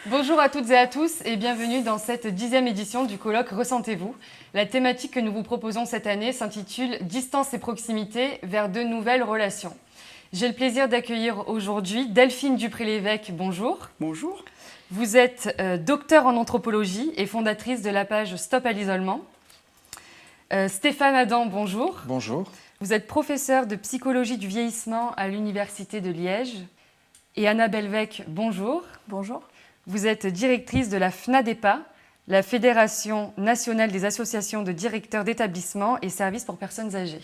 Bonjour à toutes et à tous et bienvenue dans cette 10e édition du colloque Ressentez-vous. La thématique que nous vous proposons cette année s'intitule « Distance et proximité vers de nouvelles relations ». J'ai le plaisir d'accueillir aujourd'hui Delphine Dupré-Lévesque, bonjour. Bonjour. Vous êtes docteur en anthropologie et fondatrice de la page Stop à l'isolement. Stéphane Adam, bonjour. Bonjour. Vous êtes professeur de psychologie du vieillissement à l'Université de Liège. Et Anna Belvec, bonjour. Bonjour. Vous êtes directrice de la FNADEPA, la Fédération nationale des associations de directeurs d'établissements et services pour personnes âgées.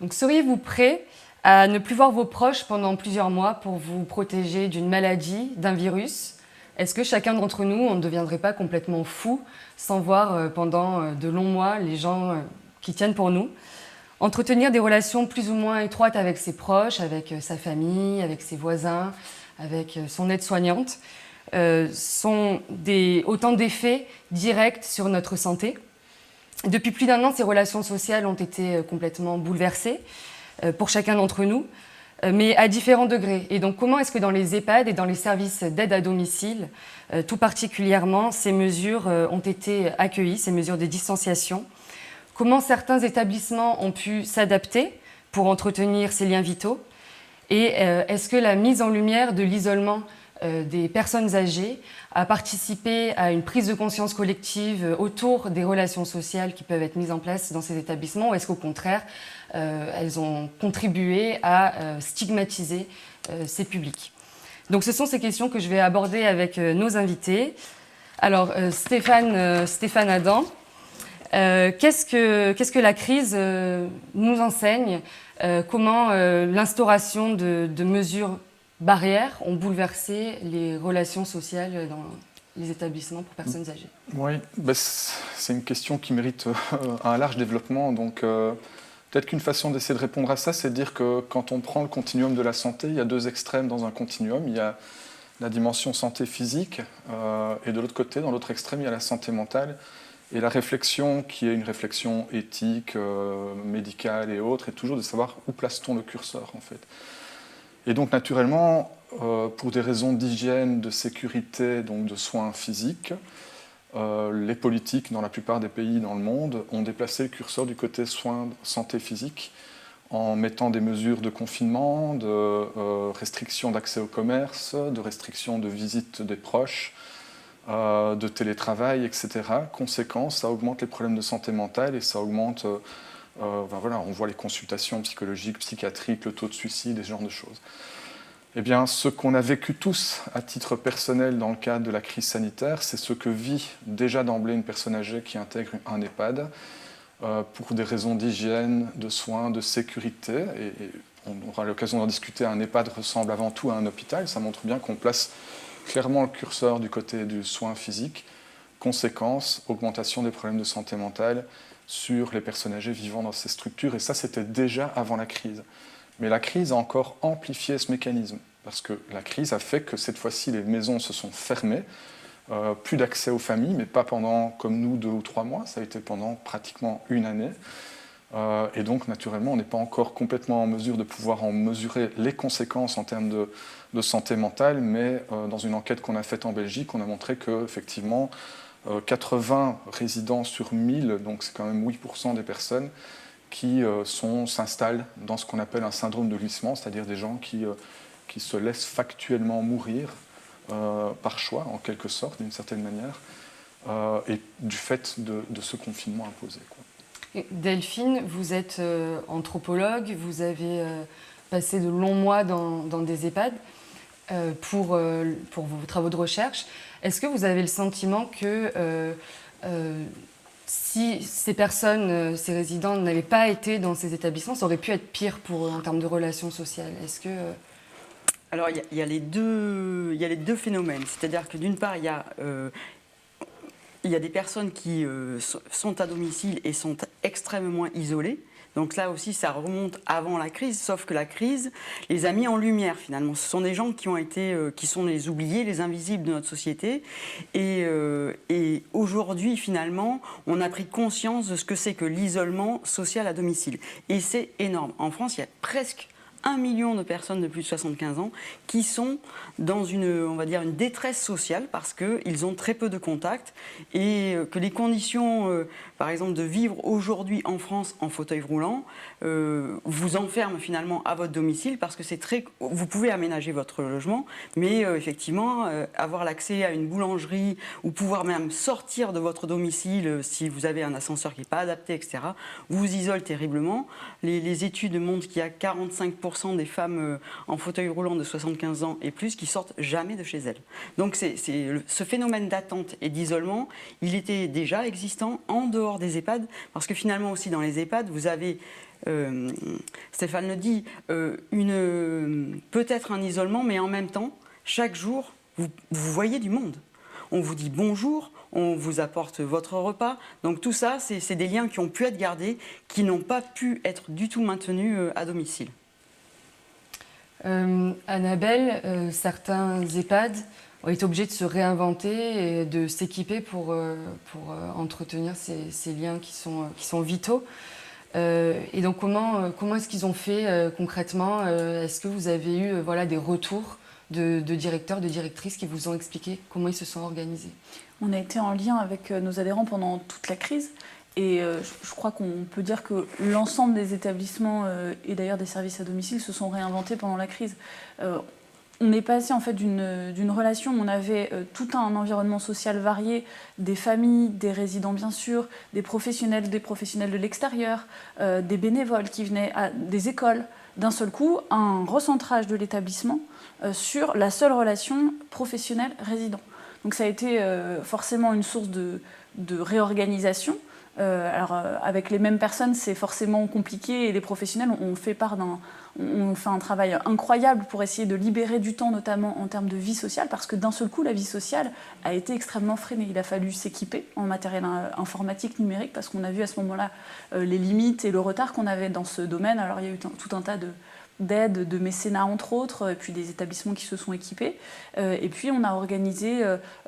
Donc, seriez-vous prêt à ne plus voir vos proches pendant plusieurs mois pour vous protéger d'une maladie, d'un virus? Est-ce que chacun d'entre nous, on ne deviendrait pas complètement fou sans voir pendant de longs mois les gens qui tiennent pour nous? Entretenir des relations plus ou moins étroites avec ses proches, avec sa famille, avec ses voisins, avec son aide-soignante, sont autant d'effets directs sur notre santé. Depuis plus d'un an, ces relations sociales ont été complètement bouleversées pour chacun d'entre nous, mais à différents degrés. Et donc, comment est-ce que dans les EHPAD et dans les services d'aide à domicile, tout particulièrement, ces mesures ont été accueillies, ces mesures de distanciation? Comment certains établissements ont pu s'adapter pour entretenir ces liens vitaux? Et est-ce que la mise en lumière de l'isolement des personnes âgées a participé à une prise de conscience collective autour des relations sociales qui peuvent être mises en place dans ces établissements, ou est-ce qu'au contraire, elles ont contribué à stigmatiser ces publics? Donc ce sont ces questions que je vais aborder avec nos invités. Alors Stéphane Adam, qu'est-ce que la crise nous enseigne? Comment l'instauration de mesures barrières ont bouleversé les relations sociales dans les établissements pour personnes âgées? Oui, c'est une question qui mérite un large développement. Donc, peut-être qu'une façon d'essayer de répondre à ça, c'est de dire que quand on prend le continuum de la santé, il y a deux extrêmes dans un continuum. Il y a la dimension santé physique et de l'autre côté, dans l'autre extrême, il y a la santé mentale. Et la réflexion, qui est une réflexion éthique, médicale et autres, est toujours de savoir où place-t-on le curseur, en fait. Et donc, naturellement, pour des raisons d'hygiène, de sécurité, donc de soins physiques, les politiques, dans la plupart des pays dans le monde, ont déplacé le curseur du côté soins santé physique en mettant des mesures de confinement, de restriction d'accès au commerce, de restriction de visite des proches, de télétravail, etc. Conséquence, ça augmente les problèmes de santé mentale et ça augmente, voilà, on voit les consultations psychologiques, psychiatriques, le taux de suicide et ce genre de choses. Eh bien, ce qu'on a vécu tous à titre personnel dans le cadre de la crise sanitaire, c'est ce que vit déjà d'emblée une personne âgée qui intègre un EHPAD pour des raisons d'hygiène, de soins, de sécurité. Et on aura l'occasion d'en discuter, un EHPAD ressemble avant tout à un hôpital. Ça montre bien qu'on place clairement le curseur du côté du soin physique. Conséquence, augmentation des problèmes de santé mentale sur les personnes âgées vivant dans ces structures. Et ça, c'était déjà avant la crise. Mais la crise a encore amplifié ce mécanisme. Parce que la crise a fait que cette fois-ci, les maisons se sont fermées. Plus d'accès aux familles, mais pas pendant, comme nous, 2 ou 3 mois. Ça a été pendant pratiquement une année. Et donc, naturellement, on n'est pas encore complètement en mesure de pouvoir en mesurer les conséquences en termes de santé mentale, mais dans une enquête qu'on a faite en Belgique, on a montré qu'effectivement, 80 résidents sur 1000, donc c'est quand même 8% des personnes qui s'installent dans ce qu'on appelle un syndrome de glissement, c'est-à-dire des gens qui se laissent factuellement mourir par choix, en quelque sorte, d'une certaine manière, et du fait de ce confinement imposé, quoi. Delphine, vous êtes anthropologue, vous avez passé de longs mois dans des EHPAD pour vos travaux de recherche. Est-ce que vous avez le sentiment que si ces personnes, ces résidents n'avaient pas été dans ces établissements, ça aurait pu être pire pour eux en termes de relations sociales? Est-ce que... Alors, il y a les deux phénomènes. C'est-à-dire que d'une part, il y a des personnes qui sont à domicile et sont extrêmement isolées. Donc là aussi, ça remonte avant la crise, sauf que la crise les a mis en lumière finalement. Ce sont des gens qui sont les oubliés, les invisibles de notre société. Et aujourd'hui, finalement, on a pris conscience de ce que c'est que l'isolement social à domicile. Et c'est énorme. En France, il y a presque 1 million de personnes de plus de 75 ans qui sont dans on va dire, une détresse sociale parce qu'ils ont très peu de contacts et que les conditions, par exemple, de vivre aujourd'hui en France en fauteuil roulant, vous enferment finalement à votre domicile parce que vous pouvez aménager votre logement, mais effectivement, avoir l'accès à une boulangerie ou pouvoir même sortir de votre domicile si vous avez un ascenseur qui n'est pas adapté, etc., vous isole terriblement. Les études montrent qu'il y a 45% des femmes en fauteuil roulant de 75 ans et plus qui sortent jamais de chez elles. Donc ce phénomène d'attente et d'isolement, il était déjà existant en dehors des EHPAD, parce que finalement aussi dans les EHPAD, vous avez, Stéphane le dit, peut-être un isolement, mais en même temps, chaque jour, vous voyez du monde. On vous dit bonjour, on vous apporte votre repas. Donc tout ça, c'est des liens qui ont pu être gardés, qui n'ont pas pu être du tout maintenus à domicile. Annabelle, certains EHPAD ont été obligés de se réinventer et de s'équiper pour entretenir ces liens qui sont vitaux. Et donc comment est-ce qu'ils ont fait concrètement? Est-ce que vous avez eu des retours de directeurs, de directrices qui vous ont expliqué comment ils se sont organisés? On a été en lien avec nos adhérents pendant toute la crise. Et je crois qu'on peut dire que l'ensemble des établissements et d'ailleurs des services à domicile se sont réinventés pendant la crise. On est passé en fait d'une relation où on avait tout un environnement social varié, des familles, des résidents bien sûr, des professionnels de l'extérieur, des bénévoles qui venaient des écoles. D'un seul coup, un recentrage de l'établissement sur la seule relation professionnel-résident. Donc ça a été forcément une source de réorganisation. Avec les mêmes personnes, c'est forcément compliqué et les professionnels ont fait un travail incroyable pour essayer de libérer du temps, notamment en termes de vie sociale, parce que d'un seul coup, la vie sociale a été extrêmement freinée. Il a fallu s'équiper en matériel informatique, numérique, parce qu'on a vu à ce moment-là les limites et le retard qu'on avait dans ce domaine. Alors il y a eu tout un tas d'aide, de mécénat entre autres, et puis des établissements qui se sont équipés. Et puis on a organisé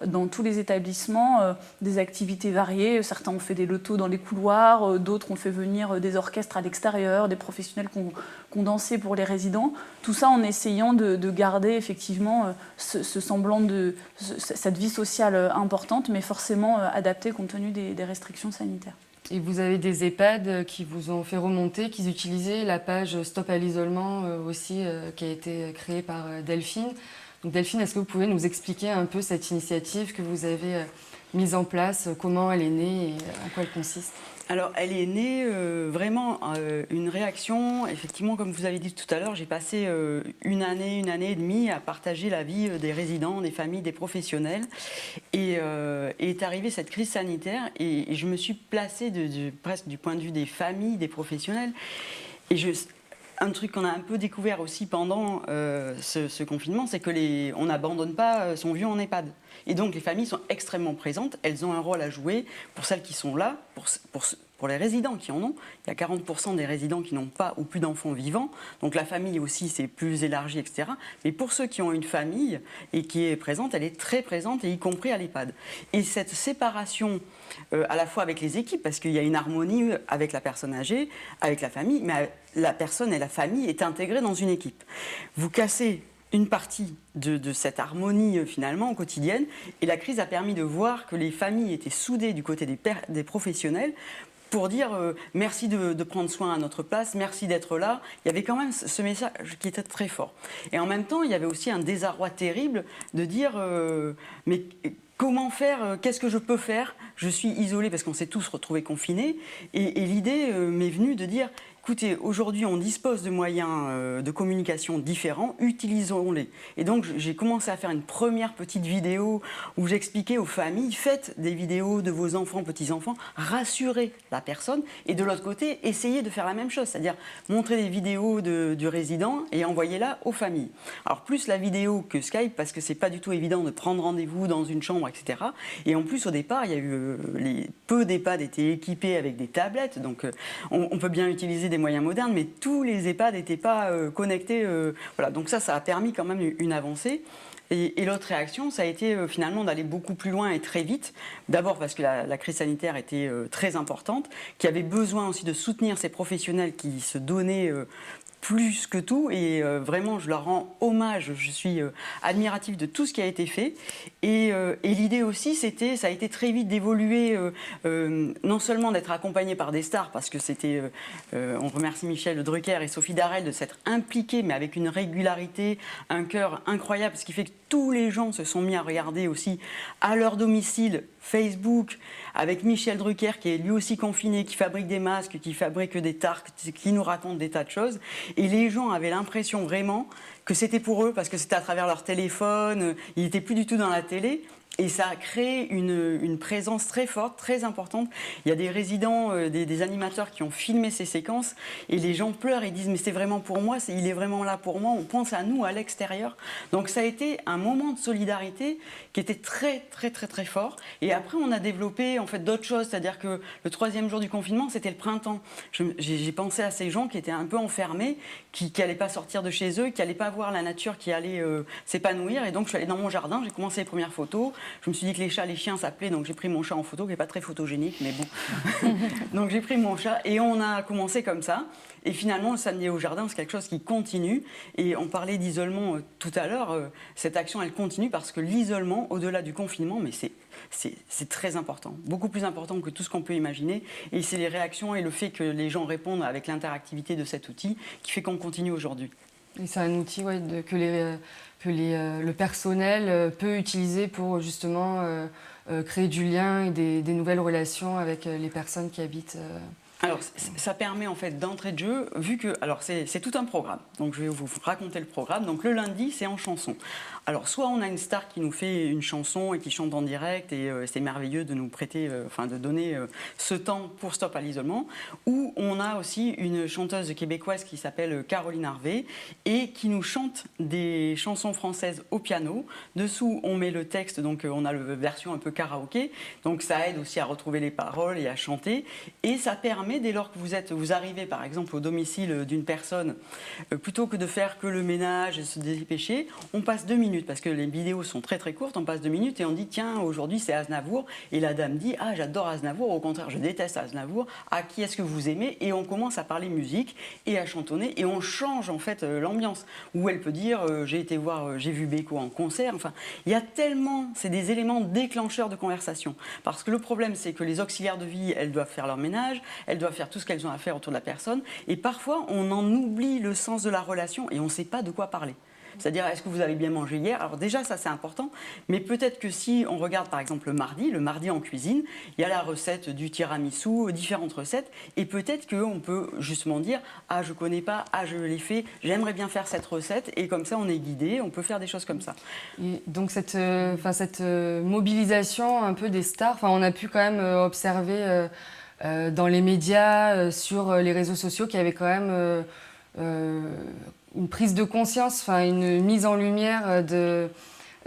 dans tous les établissements des activités variées. Certains ont fait des lotos dans les couloirs, d'autres ont fait venir des orchestres à l'extérieur, des professionnels qui ont dansé pour les résidents. Tout ça en essayant de garder effectivement ce semblant cette vie sociale importante, mais forcément adaptée compte tenu des restrictions sanitaires. Et vous avez des EHPAD qui vous ont fait remonter, qu'ils utilisaient la page Stop à l'isolement aussi, qui a été créée par Delphine. Donc Delphine, est-ce que vous pouvez nous expliquer un peu cette initiative que vous avez mise en place, comment elle est née et en quoi elle consiste? Alors, elle est née vraiment une réaction. Effectivement, comme vous avez dit tout à l'heure, j'ai passé une année et demie à partager la vie des résidents, des familles, des professionnels. Et est arrivée cette crise sanitaire et je me suis placée presque du point de vue des familles, des professionnels. Et un truc qu'on a un peu découvert aussi pendant ce confinement, c'est qu'on n'abandonne pas son vieux en EHPAD. Et donc les familles sont extrêmement présentes, elles ont un rôle à jouer pour celles qui sont là, pour les résidents qui en ont. Il y a 40% des résidents qui n'ont pas ou plus d'enfants vivants, donc la famille aussi c'est plus élargi, etc. Mais pour ceux qui ont une famille et qui est présente, elle est très présente, et y compris à l'EHPAD. Et cette séparation à la fois avec les équipes, parce qu'il y a une harmonie avec la personne âgée, avec la famille, mais la personne et la famille est intégrée dans une équipe. Vous cassez une partie de cette harmonie finalement quotidienne, et la crise a permis de voir que les familles étaient soudées du côté des professionnels pour dire merci de prendre soin à notre place, merci d'être là. Il y avait quand même ce message qui était très fort. Et en même temps, il y avait aussi un désarroi terrible de dire mais comment faire, qu'est-ce que je peux faire? Je suis isolée parce qu'on s'est tous retrouvés confinés. Et l'idée m'est venue de dire, écoutez, aujourd'hui on dispose de moyens de communication différents, utilisons-les. Et donc j'ai commencé à faire une première petite vidéo où j'expliquais aux familles, faites des vidéos de vos enfants, petits-enfants, rassurez la personne. Et de l'autre côté, essayez de faire la même chose, c'est-à-dire montrer des vidéos du résident et envoyez-la aux familles. Alors plus la vidéo que Skype, parce que c'est pas du tout évident de prendre rendez-vous dans une chambre, etc. Et en plus au départ, il y a eu peu d'EHPAD étaient équipés avec des tablettes, donc on peut bien utiliser des moyens modernes, mais tous les EHPAD n'étaient pas connectés. Voilà. Donc ça a permis quand même une avancée. Et l'autre réaction, ça a été finalement d'aller beaucoup plus loin et très vite. D'abord parce que la crise sanitaire était très importante, qu'il y avait besoin aussi de soutenir ces professionnels qui se donnaient plus que tout, et vraiment je leur rends hommage, je suis admirative de tout ce qui a été fait, et l'idée aussi ça a été très vite d'évoluer, non seulement d'être accompagné par des stars, parce que c'était, on remercie Michel Drucker et Sophie Darel de s'être impliqués, mais avec une régularité, un cœur incroyable, ce qui fait que tous les gens se sont mis à regarder aussi à leur domicile Facebook, avec Michel Drucker qui est lui aussi confiné, qui fabrique des masques, qui fabrique des tartes, qui nous raconte des tas de choses. Et les gens avaient l'impression vraiment que c'était pour eux, parce que c'était à travers leur téléphone, ils n'étaient plus du tout dans la télé. Et ça a créé une présence très forte, très importante. Il y a des résidents, des animateurs qui ont filmé ces séquences, et les gens pleurent et disent « mais c'est vraiment pour moi, il est vraiment là pour moi, on pense à nous à l'extérieur ». Donc ça a été un moment de solidarité qui était très, très, très, très fort. Et après, on a développé en fait d'autres choses, c'est-à-dire que le 3e jour du confinement, c'était le printemps. J'ai pensé à ces gens qui étaient un peu enfermés, qui n'allaient pas sortir de chez eux, qui n'allaient pas voir la nature, qui allait s'épanouir. Et donc, je suis allée dans mon jardin, j'ai commencé les premières photos. Je me suis dit que les chats, les chiens s'appelaient, donc j'ai pris mon chat en photo, qui n'est pas très photogénique, mais bon. Donc j'ai pris mon chat et on a commencé comme ça. Et finalement, le samedi au jardin, c'est quelque chose qui continue. Et on parlait d'isolement tout à l'heure. Cette action, elle continue parce que l'isolement, au-delà du confinement, mais c'est très important, beaucoup plus important que tout ce qu'on peut imaginer. Et c'est les réactions et le fait que les gens répondent avec l'interactivité de cet outil qui fait qu'on continue aujourd'hui. Et c'est un outil que le personnel peut utiliser pour justement créer du lien et des nouvelles relations avec les personnes qui habitent. Alors, ça permet en fait d'entrée de jeu, vu que, alors c'est tout un programme, donc je vais vous raconter le programme. Donc le lundi, c'est en chanson. Alors soit on a une star qui nous fait une chanson et qui chante en direct, et c'est merveilleux de nous prêter, de donner ce temps pour Stop à l'isolement, ou on a aussi une chanteuse québécoise qui s'appelle Caroline Harvey et qui nous chante des chansons françaises au piano. Dessous, on met le texte, donc on a la version un peu karaoké, donc ça aide aussi à retrouver les paroles et à chanter, et ça permet, dès lors que vous arrivez par exemple au domicile d'une personne, plutôt que de faire que le ménage et se dépêcher, on passe 2 minutes, parce que les vidéos sont très très courtes, on passe 2 minutes et on dit tiens, aujourd'hui c'est Aznavour, et la dame dit ah j'adore Aznavour, au contraire je déteste Aznavour, ah qui est-ce que vous aimez, et on commence à parler musique et à chantonner, et on change en fait l'ambiance, où elle peut dire j'ai vu Beko en concert, enfin il y a tellement, c'est des éléments déclencheurs de conversation, parce que le problème c'est que les auxiliaires de vie, elles doivent faire leur ménage, elles doivent faire tout ce qu'elles ont à faire autour de la personne, et parfois on en oublie le sens de la relation et on ne sait pas de quoi parler. C'est-à-dire, est-ce que vous avez bien mangé hier? Alors déjà, ça c'est important, mais peut-être que si on regarde par exemple le mardi en cuisine, il y a la recette du tiramisu, différentes recettes, et peut-être qu'on peut justement dire « Ah, je ne connais pas, ah, je l'ai fait, j'aimerais bien faire cette recette », et comme ça on est guidé, on peut faire des choses comme ça. Et donc cette mobilisation un peu des stars, on a pu quand même observer dans les médias, sur les réseaux sociaux, qu'il y avait quand même une prise de conscience, une mise en lumière de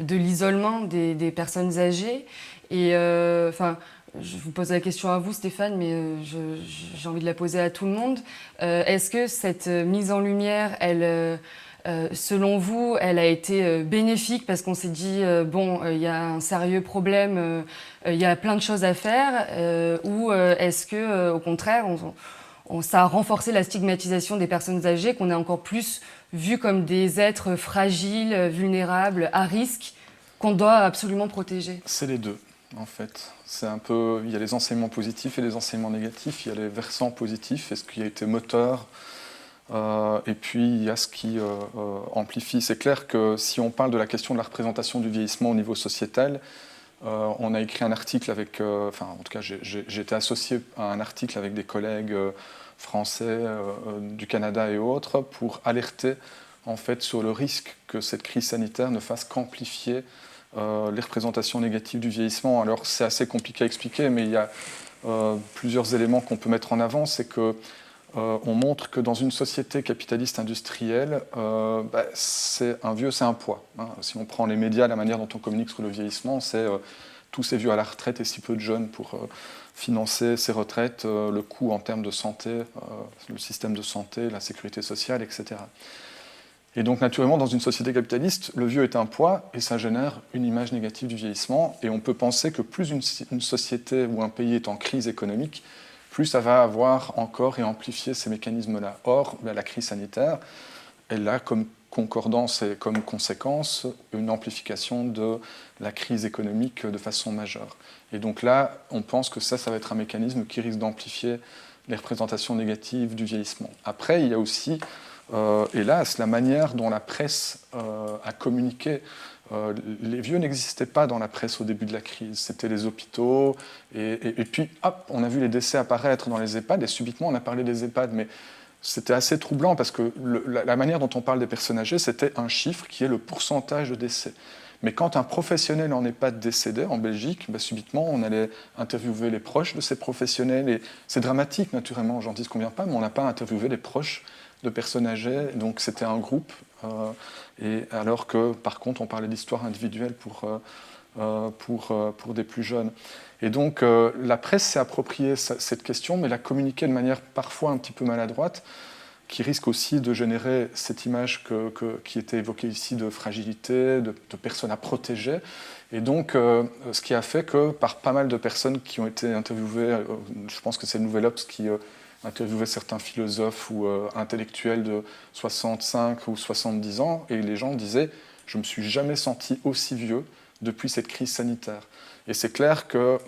l'isolement des personnes âgées. Et je vous pose la question à vous, Stéphane, mais j'ai envie de la poser à tout le monde. Est-ce que cette mise en lumière, selon vous, elle a été bénéfique parce qu'on s'est dit il y a un sérieux problème, il y a plein de choses à faire, ou est-ce que au contraire ça a renforcé la stigmatisation des personnes âgées, qu'on a encore plus vues comme des êtres fragiles, vulnérables, à risque, qu'on doit absolument protéger? C'est les deux, en fait. C'est un peu, il y a les enseignements positifs et les enseignements négatifs. Il y a les versants positifs et ce qui a été moteur. Et puis il y a ce qui amplifie. C'est clair que si on parle de la question de la représentation du vieillissement au niveau sociétal, on a écrit un article avec, en tout cas j'ai été associé à un article avec des collègues français du Canada et autres pour alerter en fait sur le risque que cette crise sanitaire ne fasse qu'amplifier les représentations négatives du vieillissement. Alors c'est assez compliqué à expliquer, mais il y a plusieurs éléments qu'on peut mettre en avant. C'est que on montre que dans une société capitaliste industrielle, c'est un vieux, c'est un poids. Hein. Si on prend les médias, la manière dont on communique sur le vieillissement, c'est tous ces vieux à la retraite et si peu de jeunes pour financer ces retraites, le coût en termes de santé, le système de santé, la sécurité sociale, etc. Et donc naturellement, dans une société capitaliste, le vieux est un poids et ça génère une image négative du vieillissement. Et on peut penser que plus une société ou un pays est en crise économique, plus plus ça va avoir encore et amplifier ces mécanismes-là. Or, la crise sanitaire, elle a comme concordance et comme conséquence une amplification de la crise économique de façon majeure. Et donc là, on pense que ça va être un mécanisme qui risque d'amplifier les représentations négatives du vieillissement. Après, il y a aussi, hélas, la manière dont la presse a communiqué. Les vieux n'existaient pas dans la presse au début de la crise. C'était les hôpitaux, et puis, hop, on a vu les décès apparaître dans les EHPAD, et subitement, on a parlé des EHPAD, mais c'était assez troublant parce que la manière dont on parle des personnes âgées, c'était un chiffre qui est le pourcentage de décès. Mais quand un professionnel en EHPAD décédait en Belgique, subitement, on allait interviewer les proches de ces professionnels. Et c'est dramatique, naturellement, j'en dis ce qu'on vient pas, mais on n'a pas interviewé les proches de personnes âgées. Donc c'était un groupe. Et alors que, par contre, on parlait d'histoire individuelle pour des plus jeunes. Et donc, la presse s'est appropriée cette question, mais l'a communiquée de manière parfois un petit peu maladroite, qui risque aussi de générer cette image qui était évoquée ici de fragilité, de personnes à protéger. Et donc, ce qui a fait que par pas mal de personnes qui ont été interviewées, je pense que c'est le Nouvel Obs qui interviewait certains philosophes ou intellectuels de 65 ou 70 ans, et les gens disaient « je ne me suis jamais senti aussi vieux depuis cette crise sanitaire ». Et c'est clair que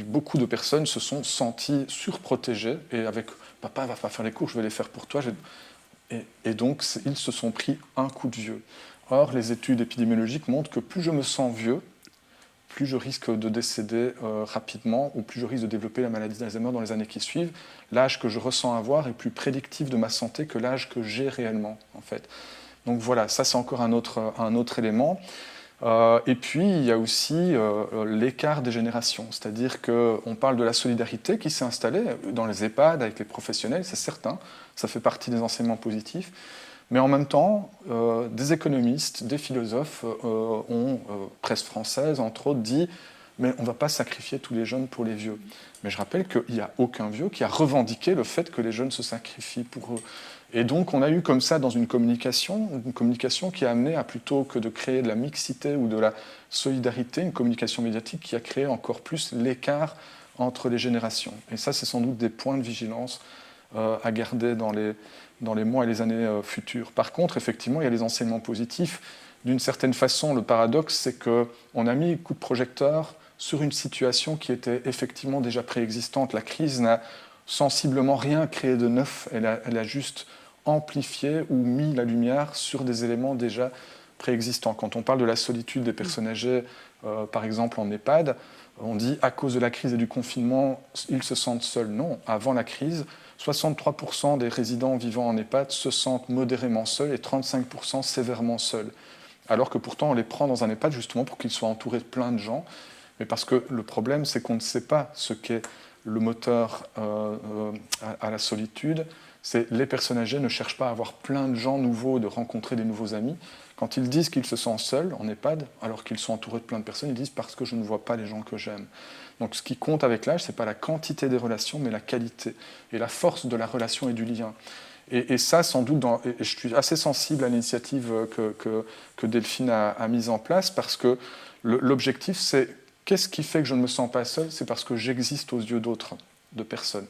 beaucoup de personnes se sont senties surprotégées, et avec « papa va pas faire les cours, je vais les faire pour toi ». Et donc, ils se sont pris un coup de vieux. Or, les études épidémiologiques montrent que plus je me sens vieux, plus je risque de décéder rapidement, ou plus je risque de développer la maladie d'Alzheimer dans les années qui suivent. L'âge que je ressens avoir est plus prédictif de ma santé que l'âge que j'ai réellement, en fait. Donc voilà, ça c'est encore un autre élément. Et puis, il y a aussi l'écart des générations, c'est-à-dire qu'on parle de la solidarité qui s'est installée dans les EHPAD avec les professionnels, c'est certain, ça fait partie des enseignements positifs, mais en même temps, des économistes, des philosophes ont, presse française entre autres, dit « mais on ne va pas sacrifier tous les jeunes pour les vieux ». Mais je rappelle qu'il n'y a aucun vieux qui a revendiqué le fait que les jeunes se sacrifient pour eux. Et donc, on a eu comme ça dans une communication qui a amené à, plutôt que de créer de la mixité ou de la solidarité, une communication médiatique qui a créé encore plus l'écart entre les générations. Et ça, c'est sans doute des points de vigilance à garder dans les mois et les années futures. Par contre, effectivement, il y a les enseignements positifs. D'une certaine façon, le paradoxe, c'est qu'on a mis un coup de projecteur sur une situation qui était effectivement déjà préexistante. La crise n'a sensiblement rien créé de neuf, elle a juste amplifié ou mis la lumière sur des éléments déjà préexistants. Quand on parle de la solitude des personnes âgées, par exemple en EHPAD, on dit à cause de la crise et du confinement, ils se sentent seuls. Non, avant la crise, 63% des résidents vivant en EHPAD se sentent modérément seuls et 35% sévèrement seuls. Alors que pourtant on les prend dans un EHPAD justement pour qu'ils soient entourés de plein de gens, mais parce que le problème c'est qu'on ne sait pas ce qu'est le moteur à la solitude. C'est les personnes âgées ne cherchent pas à avoir plein de gens nouveaux, de rencontrer des nouveaux amis. Quand ils disent qu'ils se sentent seuls en EHPAD, alors qu'ils sont entourés de plein de personnes, ils disent parce que je ne vois pas les gens que j'aime. Donc ce qui compte avec l'âge, ce n'est pas la quantité des relations, mais la qualité et la force de la relation et du lien. Et ça, sans doute, et je suis assez sensible à l'initiative que Delphine a mise en place, parce que l'objectif, c'est qu'est-ce qui fait que je ne me sens pas seul? C'est parce que j'existe aux yeux d'autres, de personnes.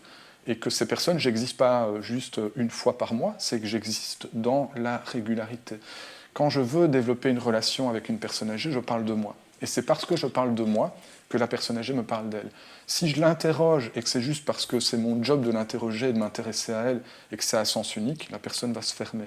Et que ces personnes, j'existe pas juste une fois par mois, c'est que j'existe dans la régularité. Quand je veux développer une relation avec une personne âgée, je parle de moi. Et c'est parce que je parle de moi que la personne âgée me parle d'elle. Si je l'interroge et que c'est juste parce que c'est mon job de l'interroger et de m'intéresser à elle et que c'est à sens unique, la personne va se fermer.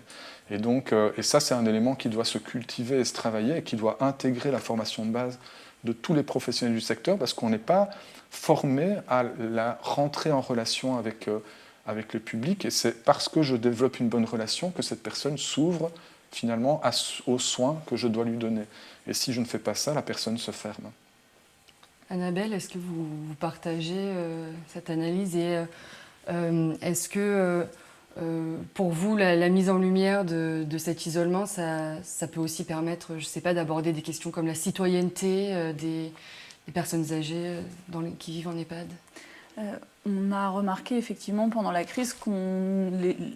Et donc, et ça, c'est un élément qui doit se cultiver et se travailler et qui doit intégrer la formation de base de tous les professionnels du secteur, parce qu'on n'est pas formé à la rentrée en relation avec le public, et c'est parce que je développe une bonne relation que cette personne s'ouvre finalement aux soins que je dois lui donner. Et si je ne fais pas ça, la personne se ferme. Annabelle, est-ce que vous partagez cette analyse et est-ce que pour vous, la mise en lumière de cet isolement, ça peut aussi permettre, je ne sais pas, d'aborder des questions comme la citoyenneté des personnes âgées qui vivent en EHPAD? On a remarqué effectivement pendant la crise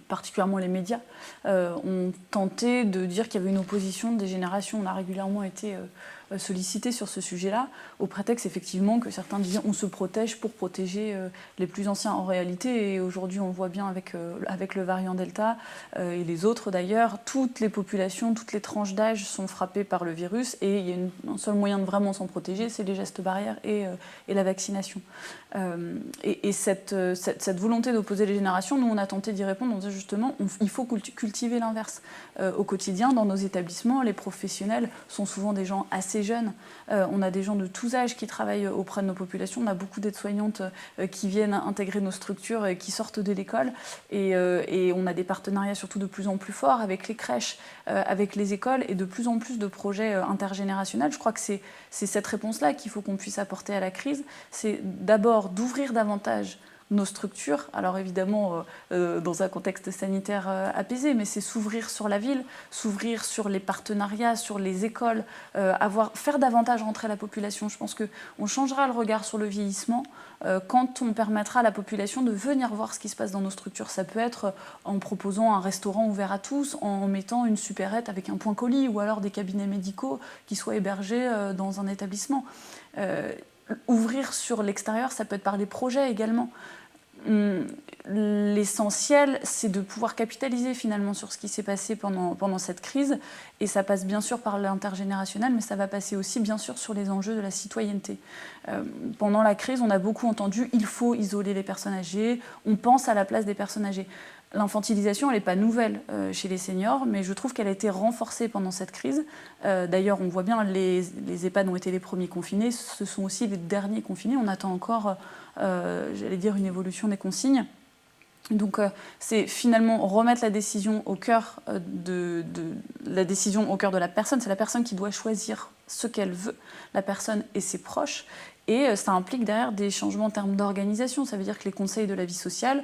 particulièrement les médias, ont tenté de dire qu'il y avait une opposition des générations. On a régulièrement été sollicité sur ce sujet-là, au prétexte effectivement que certains disaient on se protège pour protéger les plus anciens. En réalité, et aujourd'hui on le voit bien avec le variant Delta et les autres d'ailleurs, toutes les populations, toutes les tranches d'âge sont frappées par le virus et il y a un seul moyen de vraiment s'en protéger, c'est les gestes barrières et la vaccination. Et cette volonté d'opposer les générations, nous on a tenté d'y répondre en disant justement il faut cultiver l'inverse. Au quotidien, dans nos établissements, les professionnels sont souvent des gens assez jeunes. On a des gens de tous âges qui travaillent auprès de nos populations. On a beaucoup d'aides-soignantes qui viennent intégrer nos structures et qui sortent de l'école. Et on a des partenariats surtout de plus en plus forts avec les crèches, avec les écoles et de plus en plus de projets intergénérationnels. Je crois que c'est cette réponse-là qu'il faut qu'on puisse apporter à la crise. C'est d'abord d'ouvrir davantage nos structures, alors évidemment dans un contexte sanitaire apaisé, mais c'est s'ouvrir sur la ville, s'ouvrir sur les partenariats, sur les écoles, faire davantage rentrer la population. Je pense qu'on changera le regard sur le vieillissement quand on permettra à la population de venir voir ce qui se passe dans nos structures. Ça peut être en proposant un restaurant ouvert à tous, en mettant une supérette avec un point colis, ou alors des cabinets médicaux qui soient hébergés dans un établissement. Ouvrir sur l'extérieur, ça peut être par des projets également. L'essentiel, c'est de pouvoir capitaliser finalement sur ce qui s'est passé pendant cette crise. Et ça passe bien sûr par l'intergénérationnel, mais ça va passer aussi bien sûr sur les enjeux de la citoyenneté. Pendant la crise, on a beaucoup entendu « il faut isoler les personnes âgées », on pense à la place des personnes âgées. L'infantilisation, elle n'est pas nouvelle chez les seniors, mais je trouve qu'elle a été renforcée pendant cette crise. D'ailleurs, on voit bien, les EHPAD ont été les premiers confinés, ce sont aussi les derniers confinés. On attend encore, j'allais dire, une évolution des consignes. Donc, c'est finalement remettre la décision au cœur de la personne. C'est la personne qui doit choisir ce qu'elle veut, la personne et ses proches. Et ça implique derrière des changements en termes d'organisation. Ça veut dire que les conseils de la vie sociale,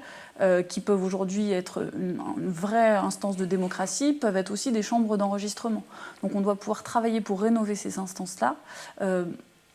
qui peuvent aujourd'hui être une vraie instance de démocratie, peuvent être aussi des chambres d'enregistrement. Donc on doit pouvoir travailler pour rénover ces instances-là,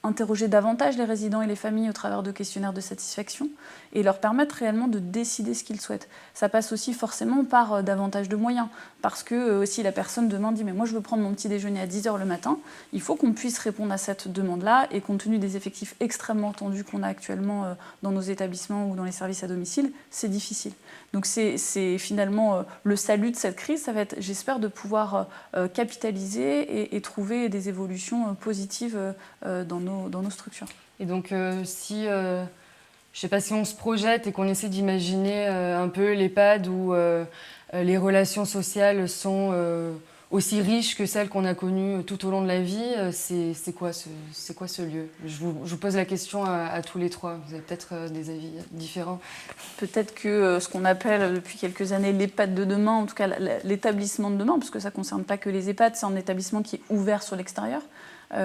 interroger davantage les résidents et les familles au travers de questionnaires de satisfaction et leur permettre réellement de décider ce qu'ils souhaitent. Ça passe aussi forcément par davantage de moyens, parce que si la personne demain dit « mais moi je veux prendre mon petit déjeuner à 10h le matin », il faut qu'on puisse répondre à cette demande-là, et compte tenu des effectifs extrêmement tendus qu'on a actuellement dans nos établissements ou dans les services à domicile, c'est difficile. Donc c'est finalement le salut de cette crise, ça va être, j'espère, de pouvoir capitaliser et trouver des évolutions positives dans nos structures. Et donc si... je ne sais pas, si on se projette et qu'on essaie d'imaginer un peu l'EHPAD où les relations sociales sont aussi riches que celles qu'on a connues tout au long de la vie, c'est quoi ce lieu ? Je vous pose la question à tous les trois. Vous avez peut-être des avis différents. Peut-être que ce qu'on appelle depuis quelques années l'EHPAD de demain, en tout cas l'établissement de demain, parce que ça ne concerne pas que les EHPAD, c'est un établissement qui est ouvert sur l'extérieur.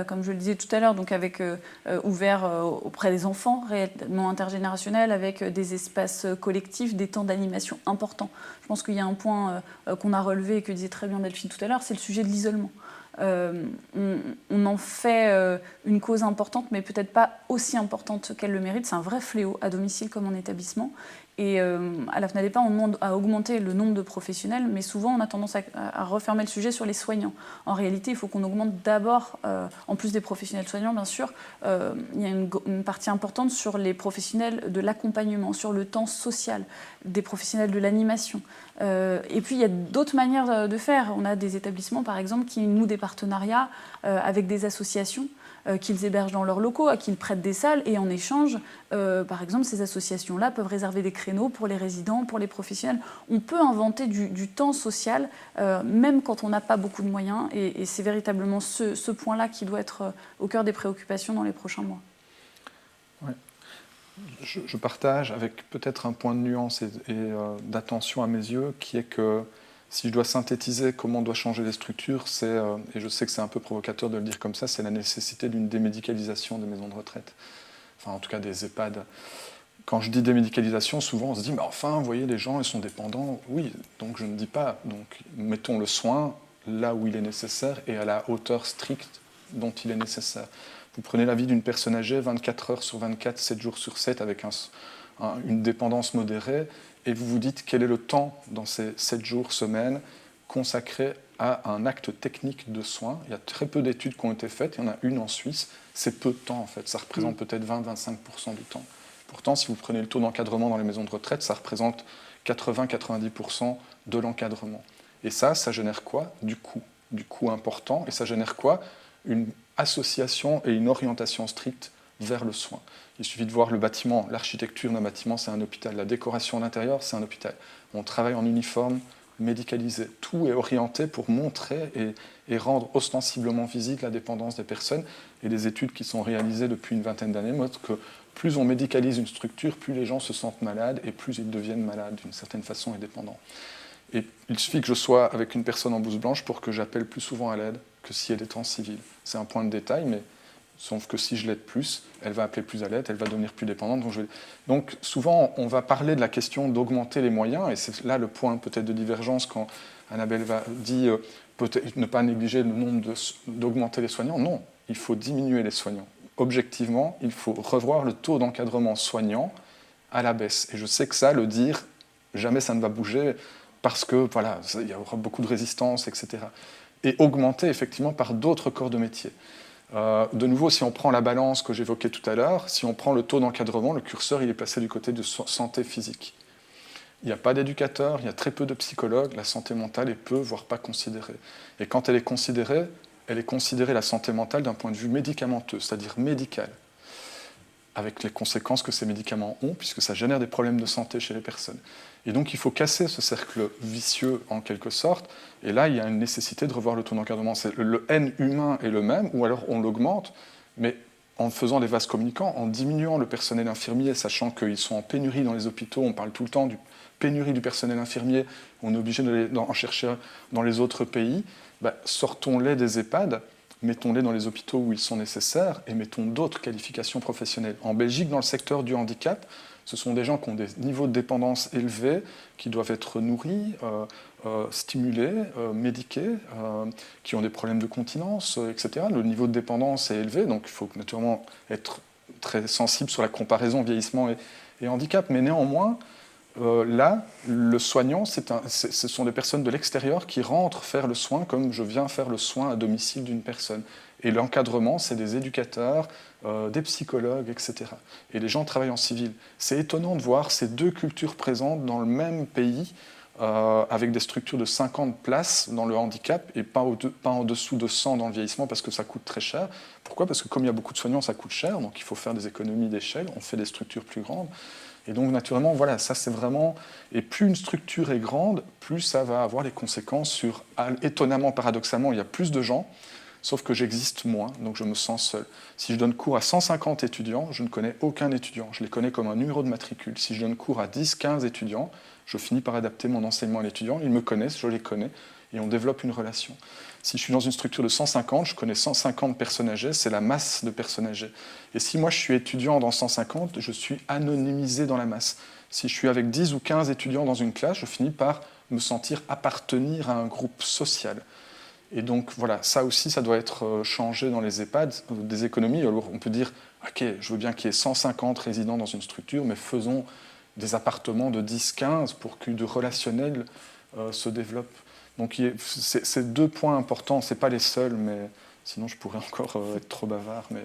Comme je le disais tout à l'heure, donc avec ouvert auprès des enfants, réellement intergénérationnel, avec des espaces collectifs, des temps d'animation importants. Je pense qu'il y a un point qu'on a relevé et que disait très bien Delphine tout à l'heure, c'est le sujet de l'isolement. On en fait une cause importante, mais peut-être pas aussi importante qu'elle le mérite. C'est un vrai fléau à domicile comme en établissement. Et à la FNADEPA, on demande à augmenter le nombre de professionnels, mais souvent on a tendance à refermer le sujet sur les soignants. En réalité, il faut qu'on augmente d'abord, en plus des professionnels soignants, bien sûr, il y a une partie importante sur les professionnels de l'accompagnement, sur le temps social, des professionnels de l'animation. Et puis il y a d'autres manières de faire. On a des établissements, par exemple, qui nouent des partenariats avec des associations, qu'ils hébergent dans leurs locaux, à qui ils prêtent des salles, et en échange, par exemple, ces associations-là peuvent réserver des créneaux pour les résidents, pour les professionnels. On peut inventer du temps social, même quand on n'a pas beaucoup de moyens, et c'est véritablement ce point-là qui doit être au cœur des préoccupations dans les prochains mois. Ouais. Je partage avec peut-être un point de nuance et d'attention à mes yeux, qui est que si je dois synthétiser comment doit changer les structures, et je sais que c'est un peu provocateur de le dire comme ça, c'est la nécessité d'une démédicalisation des maisons de retraite. Enfin, en tout cas des EHPAD. Quand je dis démédicalisation, souvent on se dit « mais enfin, vous voyez, les gens, ils sont dépendants ». Oui, donc je ne dis pas. Donc mettons le soin là où il est nécessaire et à la hauteur stricte dont il est nécessaire. Vous prenez la vie d'une personne âgée 24 heures sur 24, 7 jours sur 7, avec une dépendance modérée, et vous vous dites quel est le temps dans ces 7 jours, semaines, consacré à un acte technique de soins. Il y a très peu d'études qui ont été faites, il y en a une en Suisse, c'est peu de temps en fait, ça représente peut-être 20-25% du temps. Pourtant, si vous prenez le taux d'encadrement dans les maisons de retraite, ça représente 80-90% de l'encadrement. Et ça génère quoi? Du coût important, et ça génère quoi? Une association et une orientation stricte vers le soin. Il suffit de voir le bâtiment, l'architecture d'un bâtiment, c'est un hôpital. La décoration d'intérieur, c'est un hôpital. On travaille en uniforme médicalisé. Tout est orienté pour montrer et rendre ostensiblement visible la dépendance des personnes. Et des études qui sont réalisées depuis une vingtaine d'années montrent que plus on médicalise une structure, plus les gens se sentent malades et plus ils deviennent malades d'une certaine façon et dépendants. Et il suffit que je sois avec une personne en blouse blanche pour que j'appelle plus souvent à l'aide que si elle est en civil. C'est un point de détail, mais sauf que si je l'aide plus, elle va appeler plus à l'aide, elle va devenir plus dépendante. Donc souvent, on va parler de la question d'augmenter les moyens, et c'est là le point peut-être de divergence quand Annabelle dit peut-être ne pas négliger le nombre d'augmenter les soignants. Non, il faut diminuer les soignants. Objectivement, il faut revoir le taux d'encadrement soignant à la baisse. Et je sais que ça, le dire, jamais ça ne va bouger, parce que voilà, il y aura beaucoup de résistance, etc. Et augmenter effectivement par d'autres corps de métier. De nouveau, si on prend la balance que j'évoquais tout à l'heure, si on prend le taux d'encadrement, le curseur il est placé du côté de santé physique. Il n'y a pas d'éducateur, il y a très peu de psychologues, la santé mentale est peu, voire pas considérée. Et quand elle est considérée la santé mentale d'un point de vue médicamenteux, c'est-à-dire médical, avec les conséquences que ces médicaments ont, puisque ça génère des problèmes de santé chez les personnes. Et donc il faut casser ce cercle vicieux en quelque sorte, et là il y a une nécessité de revoir le taux d'encadrement. Le N humain est le même, ou alors on l'augmente, mais en faisant des vases communicants, en diminuant le personnel infirmier, sachant qu'ils sont en pénurie dans les hôpitaux, on parle tout le temps du pénurie du personnel infirmier, on est obligé d'en chercher dans les autres pays, sortons-les des EHPAD, mettons-les dans les hôpitaux où ils sont nécessaires et mettons d'autres qualifications professionnelles. En Belgique, dans le secteur du handicap, ce sont des gens qui ont des niveaux de dépendance élevés, qui doivent être nourris, stimulés, médiqués, qui ont des problèmes de continence, etc. Le niveau de dépendance est élevé, donc il faut naturellement être très sensible sur la comparaison vieillissement et handicap. Mais néanmoins, là, le soignant, ce sont des personnes de l'extérieur qui rentrent faire le soin comme je viens faire le soin à domicile d'une personne. Et l'encadrement, c'est des éducateurs, des psychologues, etc. Et les gens travaillent en civil. C'est étonnant de voir ces deux cultures présentes dans le même pays, avec des structures de 50 places dans le handicap et pas en dessous de 100 dans le vieillissement parce que ça coûte très cher. Pourquoi? Parce que comme il y a beaucoup de soignants, ça coûte cher, donc il faut faire des économies d'échelle, on fait des structures plus grandes. Et donc, naturellement, voilà, ça c'est vraiment... Et plus une structure est grande, plus ça va avoir les conséquences sur... Étonnamment, paradoxalement, il y a plus de gens, sauf que j'existe moins, donc je me sens seul. Si je donne cours à 150 étudiants, je ne connais aucun étudiant. Je les connais comme un numéro de matricule. Si je donne cours à 10-15 étudiants, je finis par adapter mon enseignement à l'étudiant. Ils me connaissent, je les connais, et on développe une relation. Si je suis dans une structure de 150, je connais 150 personnes âgées, c'est la masse de personnes âgées. Et si moi je suis étudiant dans 150, je suis anonymisé dans la masse. Si je suis avec 10 ou 15 étudiants dans une classe, je finis par me sentir appartenir à un groupe social. Et donc voilà, ça aussi, ça doit être changé dans les EHPAD, des économies. Alors on peut dire, ok, je veux bien qu'il y ait 150 résidents dans une structure, mais faisons des appartements de 10-15 pour que du relationnel se développe. Donc c'est deux points importants, ce n'est pas les seuls, mais sinon je pourrais encore être trop bavard, mais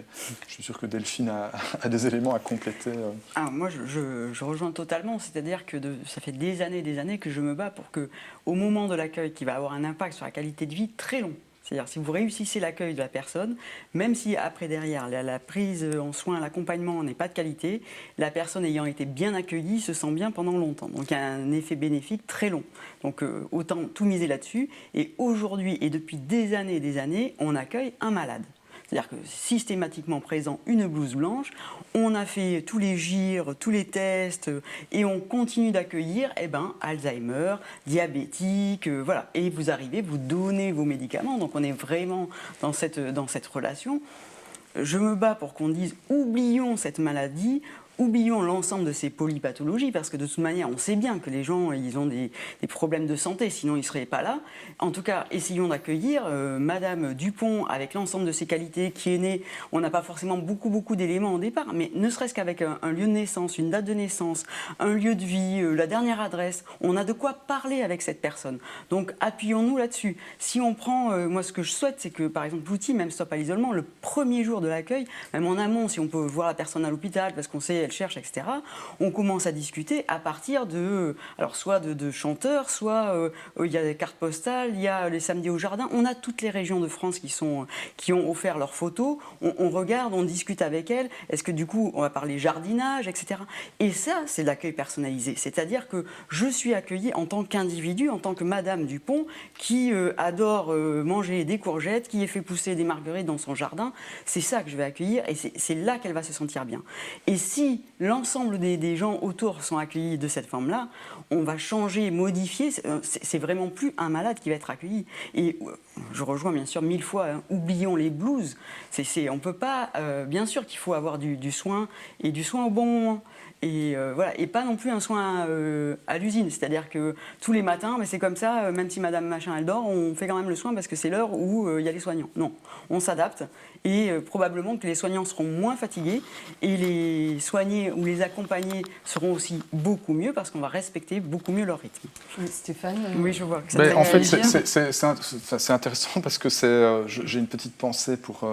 je suis sûr que Delphine a des éléments à compléter. Ah, moi je rejoins totalement, c'est-à-dire que ça fait des années que je me bats pour qu'au moment de l'accueil qui va avoir un impact sur la qualité de vie très long, c'est-à-dire si vous réussissez l'accueil de la personne, même si après derrière la prise en soin, l'accompagnement n'est pas de qualité, la personne ayant été bien accueillie se sent bien pendant longtemps. Donc il y a un effet bénéfique très long. Donc autant tout miser là-dessus. Et aujourd'hui et depuis des années, on accueille un malade. C'est-à-dire que systématiquement présent une blouse blanche, on a fait tous les gyres, tous les tests et on continue d'accueillir Alzheimer, diabétique, voilà. Et vous arrivez, vous donnez vos médicaments, donc on est vraiment dans cette relation. Je me bats pour qu'on dise oublions cette maladie, oublions l'ensemble de ces polypathologies, parce que de toute manière, on sait bien que les gens, ils ont des problèmes de santé, sinon ils ne seraient pas là. En tout cas, essayons d'accueillir Madame Dupont avec l'ensemble de ses qualités, qui est née. On n'a pas forcément beaucoup d'éléments au départ, mais ne serait-ce qu'avec un lieu de naissance, une date de naissance, un lieu de vie, la dernière adresse, on a de quoi parler avec cette personne. Donc appuyons-nous là-dessus. Si on prend, moi ce que je souhaite, c'est que par exemple l'outil, même Stop à l'isolement, le premier jour de l'accueil, même en amont, si on peut voir la personne à l'hôpital, parce qu'on sait elle cherche, etc. On commence à discuter à partir de, alors soit de chanteurs, soit il y a des cartes postales, il y a les samedis au jardin. On a toutes les régions de France qui ont offert leurs photos. On regarde, on discute avec elles. Est-ce que du coup, on va parler jardinage, etc. Et ça, c'est l'accueil personnalisé. C'est-à-dire que je suis accueillie en tant qu'individu, en tant que Madame Dupont, qui adore manger des courgettes, qui fait pousser des marguerites dans son jardin. C'est ça que je vais accueillir et c'est là qu'elle va se sentir bien. Et si l'ensemble des gens autour sont accueillis de cette forme-là, on va changer, modifier. C'est vraiment plus un malade qui va être accueilli. Et je rejoins bien sûr 1000 fois, hein, oublions les blues. On peut pas, bien sûr qu'il faut avoir du soin et du soin au bon moment. Et voilà, et pas non plus un soin à l'usine, c'est-à-dire que tous les matins, mais c'est comme ça, même si Madame Machin elle dort, on fait quand même le soin parce que c'est l'heure où il y a les soignants. Non, on s'adapte et probablement que les soignants seront moins fatigués et les soignés ou les accompagnés seront aussi beaucoup mieux parce qu'on va respecter beaucoup mieux leur rythme. Oui, Stéphane. Oui, je vois que ça. En fait, c'est intéressant parce que j'ai une petite pensée pour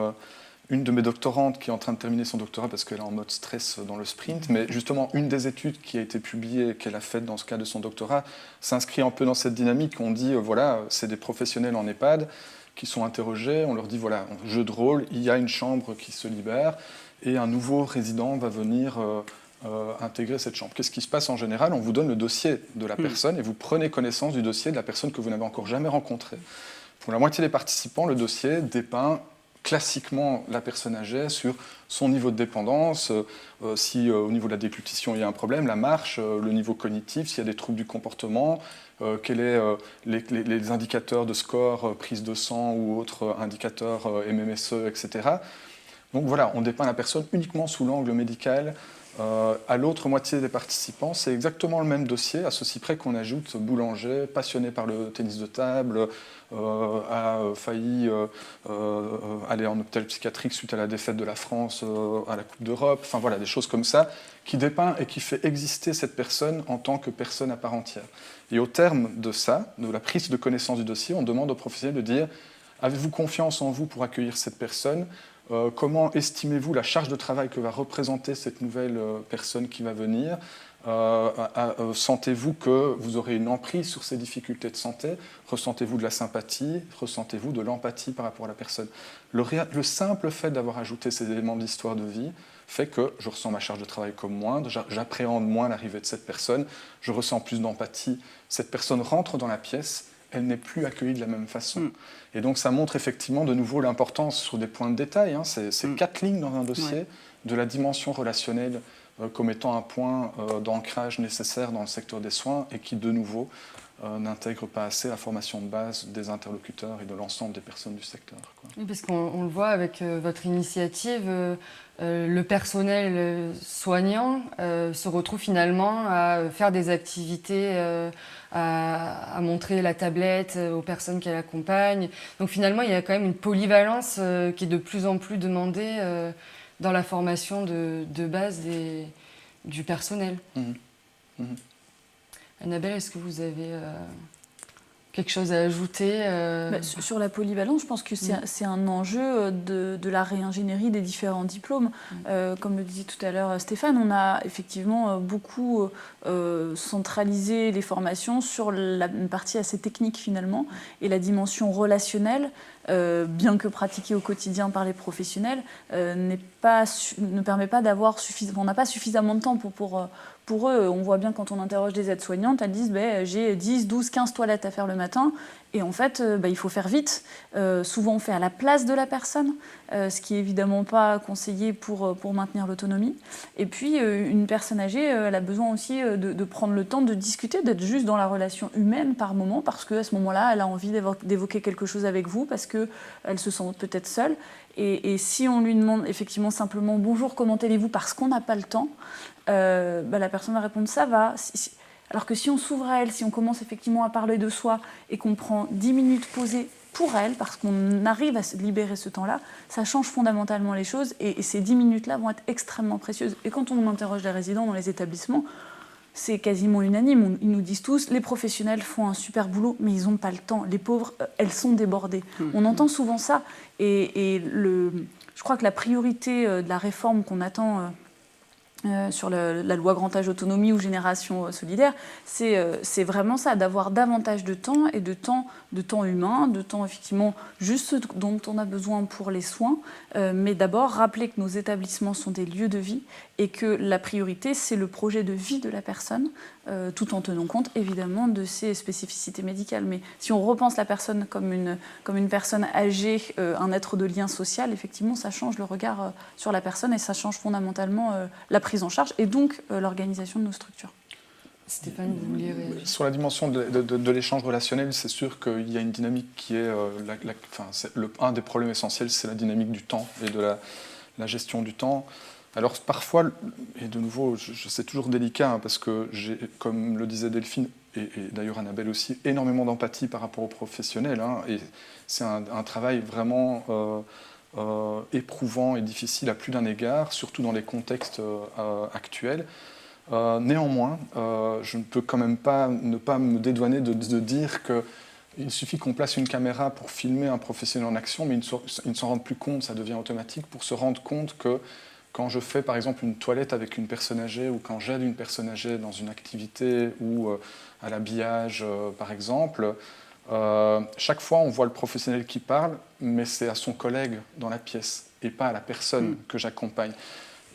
une de mes doctorantes qui est en train de terminer son doctorat parce qu'elle est en mode stress dans le sprint, mais justement une des études qui a été publiée et qu'elle a faite dans ce cas de son doctorat s'inscrit un peu dans cette dynamique. On dit, voilà, c'est des professionnels en EHPAD qui sont interrogés, on leur dit, voilà, jeu de rôle, il y a une chambre qui se libère et un nouveau résident va venir intégrer cette chambre. Qu'est-ce qui se passe en général? On vous donne le dossier de la personne et vous prenez connaissance du dossier de la personne que vous n'avez encore jamais rencontrée. Pour la moitié des participants, le dossier dépeint classiquement la personne âgée sur son niveau de dépendance, si au niveau de la déglutition il y a un problème, la marche, le niveau cognitif, s'il y a des troubles du comportement, quels sont les indicateurs de score, prise de sang ou autres indicateurs MMSE, etc. Donc voilà, on dépeint la personne uniquement sous l'angle médical. À l'autre moitié des participants, c'est exactement le même dossier, à ceci près qu'on ajoute boulanger, passionné par le tennis de table, a failli aller en hôpital psychiatrique suite à la défaite de la France à la Coupe d'Europe, enfin voilà, des choses comme ça, qui dépeint et qui fait exister cette personne en tant que personne à part entière. Et au terme de ça, de la prise de connaissance du dossier, on demande aux professionnels de dire « Avez-vous confiance en vous pour accueillir cette personne ? Comment estimez-vous la charge de travail que va représenter cette nouvelle personne qui va venir ? Sentez-vous que vous aurez une emprise sur ces difficultés de santé? Ressentez-vous de la sympathie? Ressentez-vous de l'empathie par rapport à la personne? Le simple fait d'avoir ajouté ces éléments de l'histoire de vie fait que je ressens ma charge de travail comme moindre, j'appréhende moins l'arrivée de cette personne, je ressens plus d'empathie. Cette personne rentre dans la pièce, elle n'est plus accueillie de la même façon. Et donc ça montre effectivement de nouveau l'importance sur des points de détail. Hein. C'est 4 lignes dans un dossier de la dimension relationnelle comme étant un point d'ancrage nécessaire dans le secteur des soins et qui, de nouveau, n'intègre pas assez la formation de base des interlocuteurs et de l'ensemble des personnes du secteur, quoi. Oui, parce qu'on le voit avec votre initiative, le personnel soignant se retrouve finalement à faire des activités, à montrer la tablette aux personnes qu'elle accompagne. Donc finalement, il y a quand même une polyvalence qui est de plus en plus demandée dans la formation de base du personnel. Annabelle, est-ce que vous avez quelque chose à ajouter Sur la polyvalence, je pense que c'est un enjeu de la réingénierie des différents diplômes. Comme le disait tout à l'heure Stéphane, on a effectivement beaucoup centralisé les formations sur une partie assez technique finalement, et la dimension relationnelle, bien que pratiquée au quotidien par les professionnels, ne permet pas d'avoir on n'a pas suffisamment de temps pour eux. On voit bien quand on interroge des aides-soignantes, elles disent j'ai 10, 12, 15 toilettes à faire le matin. Et en fait, il faut faire vite. Souvent, on fait à la place de la personne, ce qui n'est évidemment pas conseillé pour maintenir l'autonomie. Et puis, une personne âgée, elle a besoin aussi de prendre le temps de discuter, d'être juste dans la relation humaine par moment, parce qu'à ce moment-là, elle a envie d'évoquer quelque chose avec vous, parce qu'elle se sent peut-être seule. Et si on lui demande effectivement simplement « Bonjour, comment allez-vous ?» parce qu'on n'a pas le temps, la personne va répondre « Ça va ». Alors que si on s'ouvre à elle, si on commence effectivement à parler de soi et qu'on prend 10 minutes posées pour elle, parce qu'on arrive à se libérer ce temps-là, ça change fondamentalement les choses et ces 10 minutes-là vont être extrêmement précieuses. Et quand on interroge les résidents dans les établissements, c'est quasiment unanime. Ils nous disent tous, les professionnels font un super boulot, mais ils n'ont pas le temps. Les pauvres, elles sont débordées. On entend souvent ça. Je crois que la priorité de la réforme qu'on attend sur la loi Grand Âge Autonomie ou Génération Solidaire, c'est vraiment ça, d'avoir davantage de temps et de temps humain, de temps effectivement juste ce dont on a besoin pour les soins, mais d'abord rappeler que nos établissements sont des lieux de vie et que la priorité c'est le projet de vie de la personne, tout en tenant compte évidemment de ses spécificités médicales. Mais si on repense la personne comme une personne âgée, un être de lien social, effectivement ça change le regard sur la personne et ça change fondamentalement la prise en charge et donc l'organisation de nos structures. Stéphane, vous vouliez réagir ? Sur la dimension de l'échange relationnel, c'est sûr qu'il y a une dynamique qui est... un des problèmes essentiels, c'est la dynamique du temps et de la gestion du temps. Alors parfois, et de nouveau, c'est toujours délicat, parce que j'ai, comme le disait Delphine, et d'ailleurs Annabelle aussi, énormément d'empathie par rapport aux professionnels. Et c'est un travail vraiment éprouvant et difficile à plus d'un égard, surtout dans les contextes actuels. Néanmoins, je ne peux quand même pas ne pas me dédouaner de dire qu'il suffit qu'on place une caméra pour filmer un professionnel en action, mais ils ne s'en rendent plus compte, ça devient automatique, pour se rendre compte que quand je fais par exemple une toilette avec une personne âgée ou quand j'aide une personne âgée dans une activité ou à l'habillage par exemple, chaque fois on voit le professionnel qui parle, mais c'est à son collègue dans la pièce et pas à la personne que j'accompagne.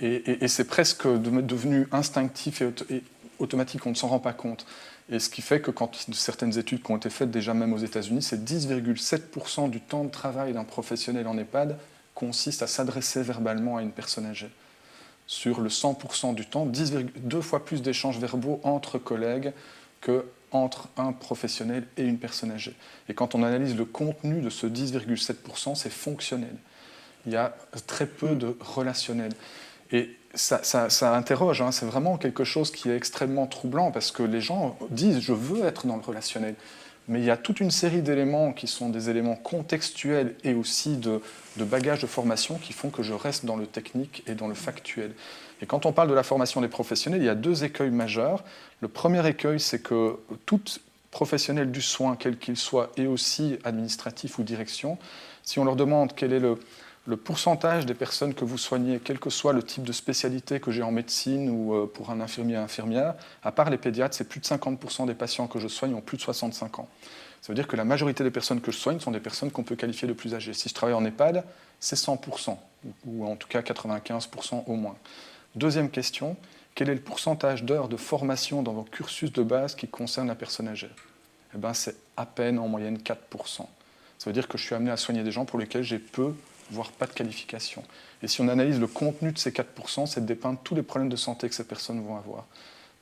Et c'est presque devenu instinctif et automatique, on ne s'en rend pas compte. Et ce qui fait que quand certaines études qui ont été faites déjà même aux États-Unis, c'est 10,7% du temps de travail d'un professionnel en EHPAD consiste à s'adresser verbalement à une personne âgée. Sur le 100% du temps, 2 fois plus d'échanges verbaux entre collègues qu'entre un professionnel et une personne âgée. Et quand on analyse le contenu de ce 10,7%, c'est fonctionnel. Il y a très peu de relationnel. Et ça interroge, c'est vraiment quelque chose qui est extrêmement troublant parce que les gens disent « je veux être dans le relationnel ». Mais il y a toute une série d'éléments qui sont des éléments contextuels et aussi de bagages de formation qui font que je reste dans le technique et dans le factuel. Et quand on parle de la formation des professionnels, il y a 2 écueils majeurs. Le premier écueil, c'est que tout professionnel du soin, quel qu'il soit, et aussi administratif ou direction, si on leur demande quel est le pourcentage des personnes que vous soignez, quel que soit le type de spécialité que j'ai en médecine ou pour un infirmier et infirmière, à part les pédiatres, c'est plus de 50% des patients que je soigne ont plus de 65 ans. Ça veut dire que la majorité des personnes que je soigne sont des personnes qu'on peut qualifier de plus âgées. Si je travaille en EHPAD, c'est 100%, ou en tout cas 95% au moins. Deuxième question, quel est le pourcentage d'heures de formation dans vos cursus de base qui concerne la personne âgée ? Eh bien, c'est à peine en moyenne 4%. Ça veut dire que je suis amené à soigner des gens pour lesquels j'ai peu, voire pas de qualification. Et si on analyse le contenu de ces 4%, c'est de dépeindre tous les problèmes de santé que ces personnes vont avoir.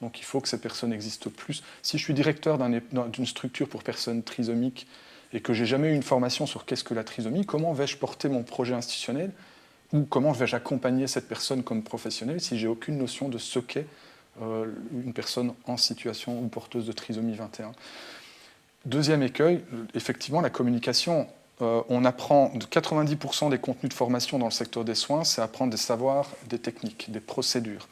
Donc il faut que ces personnes existent plus. Si je suis directeur d'une structure pour personnes trisomiques et que j'ai jamais eu une formation sur qu'est-ce que la trisomie, comment vais-je porter mon projet institutionnel ou comment vais-je accompagner cette personne comme professionnel si j'ai aucune notion de ce qu'est une personne en situation ou porteuse de trisomie 21. Deuxième écueil, effectivement, la communication. On apprend 90% des contenus de formation dans le secteur des soins, c'est apprendre des savoirs, des techniques, des procédures.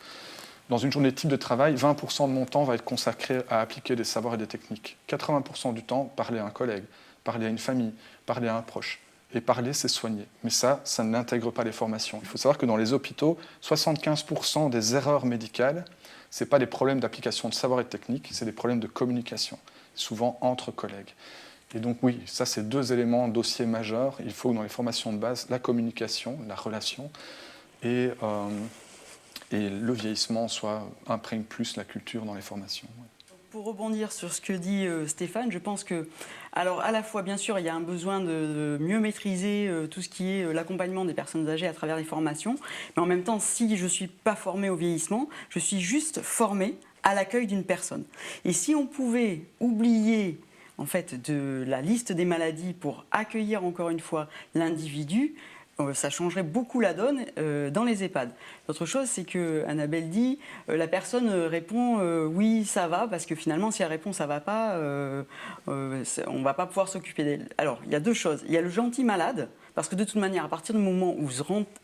Dans une journée type de travail, 20% de mon temps va être consacré à appliquer des savoirs et des techniques. 80% du temps, parler à un collègue, parler à une famille, parler à un proche. Et parler, c'est soigner. Mais ça n'intègre pas les formations. Il faut savoir que dans les hôpitaux, 75% des erreurs médicales, ce n'est pas des problèmes d'application de savoir et de technique, c'est des problèmes de communication, souvent entre collègues. Et donc oui, ça c'est 2 éléments, dossiers majeurs. Il faut dans les formations de base, la communication, la relation, et le vieillissement imprègne plus la culture dans les formations. Pour rebondir sur ce que dit Stéphane, je pense que, alors à la fois bien sûr il y a un besoin de mieux maîtriser tout ce qui est l'accompagnement des personnes âgées à travers les formations, mais en même temps si je ne suis pas formée au vieillissement, je suis juste formée à l'accueil d'une personne. Et si on pouvait oublier en fait, de la liste des maladies pour accueillir encore une fois l'individu, ça changerait beaucoup la donne dans les EHPAD. L'autre chose, c'est que Annabelle dit, la personne répond oui, ça va, parce que finalement, si elle répond ça va pas, on ne va pas pouvoir s'occuper d'elle. Alors, il y a deux choses. Il y a le gentil malade, parce que de toute manière, à partir du moment où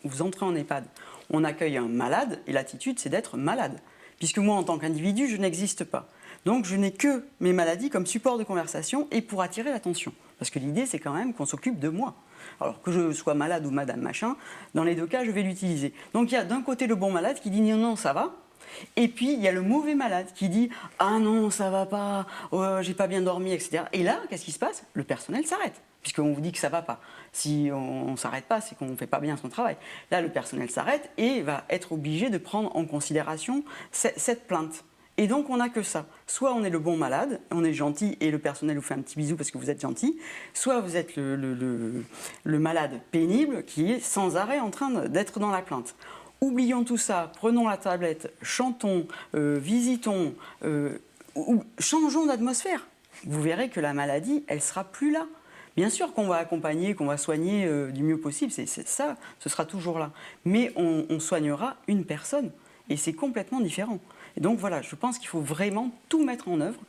vous entrez en EHPAD, on accueille un malade, et l'attitude, c'est d'être malade. Puisque moi, en tant qu'individu, je n'existe pas. Donc, je n'ai que mes maladies comme support de conversation et pour attirer l'attention. Parce que l'idée, c'est quand même qu'on s'occupe de moi. Alors que je sois malade ou madame machin, dans les deux cas, je vais l'utiliser. Donc il y a d'un côté le bon malade qui dit non, non, ça va. Et puis il y a le mauvais malade qui dit ah non, ça va pas, j'ai pas bien dormi, etc. Et là, qu'est-ce qui se passe? Le personnel s'arrête, puisqu'on vous dit que ça va pas. Si on ne s'arrête pas, c'est qu'on ne fait pas bien son travail. Là, le personnel s'arrête et va être obligé de prendre en considération cette plainte. Et donc, on n'a que ça. Soit on est le bon malade, on est gentil et le personnel vous fait un petit bisou parce que vous êtes gentil, soit vous êtes le malade pénible qui est sans arrêt en train d'être dans la plainte. Oublions tout ça, prenons la tablette, chantons, visitons, changeons d'atmosphère. Vous verrez que la maladie, elle ne sera plus là. Bien sûr qu'on va accompagner, qu'on va soigner du mieux possible, c'est ça, ce sera toujours là. Mais on soignera une personne et c'est complètement différent. Et donc voilà, je pense qu'il faut vraiment tout mettre en œuvre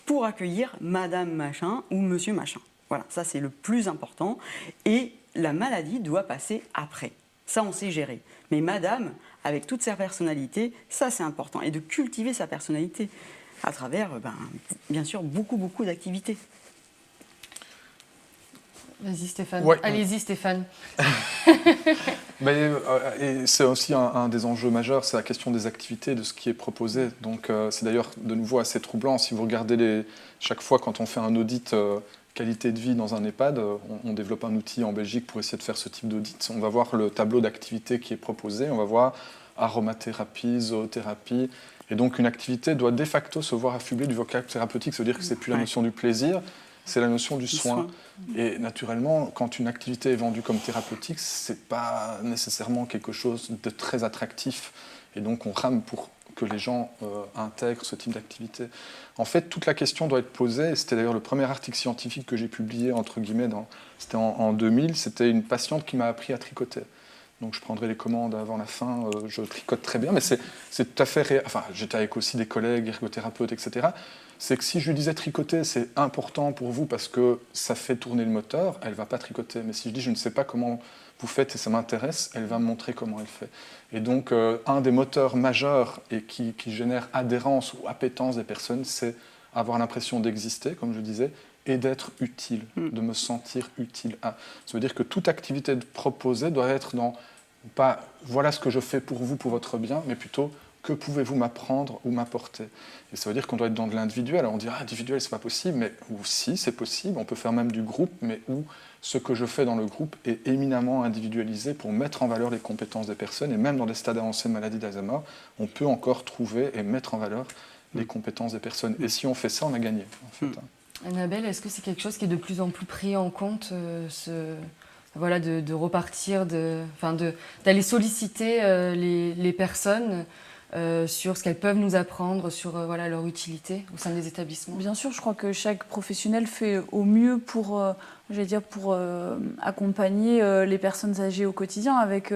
pour accueillir Madame Machin ou Monsieur Machin. Voilà, ça c'est le plus important. Et la maladie doit passer après. Ça, on sait gérer. Mais Madame, avec toute sa personnalité, ça c'est important. Et de cultiver sa personnalité à travers, bien sûr, beaucoup d'activités. Vas-y Stéphane. Ouais. Allez-y Stéphane. Et c'est aussi un des enjeux majeurs, c'est la question des activités, de ce qui est proposé. Donc c'est d'ailleurs de nouveau assez troublant. Si vous regardez chaque fois quand on fait un audit qualité de vie dans un EHPAD, on développe un outil en Belgique pour essayer de faire ce type d'audit. On va voir le tableau d'activités qui est proposé, on va voir aromathérapie, zoothérapie. Et donc une activité doit de facto se voir affublée du vocable thérapeutique, ça veut dire que c'est plus la notion du plaisir, c'est la notion du soin. Et naturellement, quand une activité est vendue comme thérapeutique, c'est pas nécessairement quelque chose de très attractif. Et donc on rame pour que les gens intègrent ce type d'activité. En fait, toute la question doit être posée, et c'était d'ailleurs le premier article scientifique que j'ai publié, entre guillemets, c'était en 2000, c'était une patiente qui m'a appris à tricoter. Donc je prendrai les commandes avant la fin, je tricote très bien, mais c'est tout à fait réel. Enfin, j'étais avec aussi des collègues, ergothérapeutes, etc. C'est que si je lui disais tricoter, c'est important pour vous parce que ça fait tourner le moteur, elle ne va pas tricoter. Mais si je dis je ne sais pas comment vous faites et ça m'intéresse, elle va me montrer comment elle fait. Et donc un des moteurs majeurs et qui génère adhérence ou appétence des personnes, c'est avoir l'impression d'exister, comme je disais, et d'être utile, de me sentir utile à. Ça veut dire que toute activité proposée doit être dans, pas voilà ce que je fais pour vous, pour votre bien, mais plutôt que pouvez-vous m'apprendre ou m'apporter. Et ça veut dire qu'on doit être dans de l'individuel. Alors on dit individuel, c'est pas possible, mais ou si, c'est possible, on peut faire même du groupe, mais où ce que je fais dans le groupe est éminemment individualisé pour mettre en valeur les compétences des personnes, et même dans des stades avancés de maladie d'Alzheimer, on peut encore trouver et mettre en valeur les compétences des personnes. Et si on fait ça, on a gagné, en fait. Annabelle, est-ce que c'est quelque chose qui est de plus en plus pris en compte, voilà, de repartir, d'aller solliciter les personnes sur ce qu'elles peuvent nous apprendre, sur voilà, leur utilité au sein des établissements? Bien sûr, je crois que chaque professionnel fait au mieux pour accompagner les personnes âgées au quotidien avec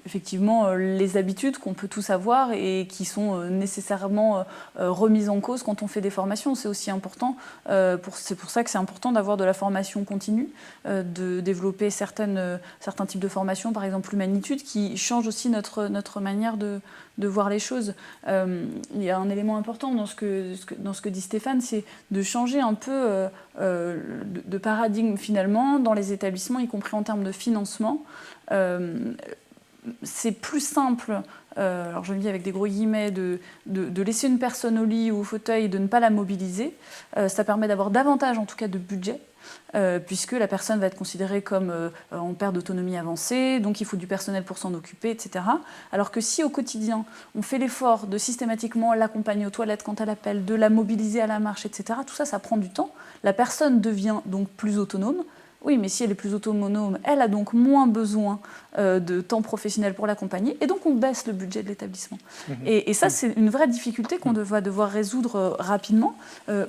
effectivement les habitudes qu'on peut tous avoir et qui sont nécessairement remises en cause quand on fait des formations. C'est aussi important, c'est pour ça que c'est important d'avoir de la formation continue, de développer certains types de formations, par exemple l'humanitude, qui changent aussi notre manière de voir les choses. Il y a un élément important dans ce que dit Stéphane, c'est de changer un peu de paradigme finalement dans les établissements, y compris en termes de financement. C'est plus simple, alors je le dis avec des gros guillemets, de laisser une personne au lit ou au fauteuil et de ne pas la mobiliser. Ça permet d'avoir davantage en tout cas de budget. Puisque la personne va être considérée comme en perte d'autonomie avancée, donc il faut du personnel pour s'en occuper, etc. Alors que si au quotidien, on fait l'effort de systématiquement l'accompagner aux toilettes quand elle appelle, de la mobiliser à la marche, etc., tout ça, ça prend du temps. La personne devient donc plus autonome, Oui, mais si elle est plus autonome, elle a donc moins besoin de temps professionnel pour l'accompagner, et donc on baisse le budget de l'établissement. Et ça, c'est une vraie difficulté qu'on va devoir résoudre rapidement,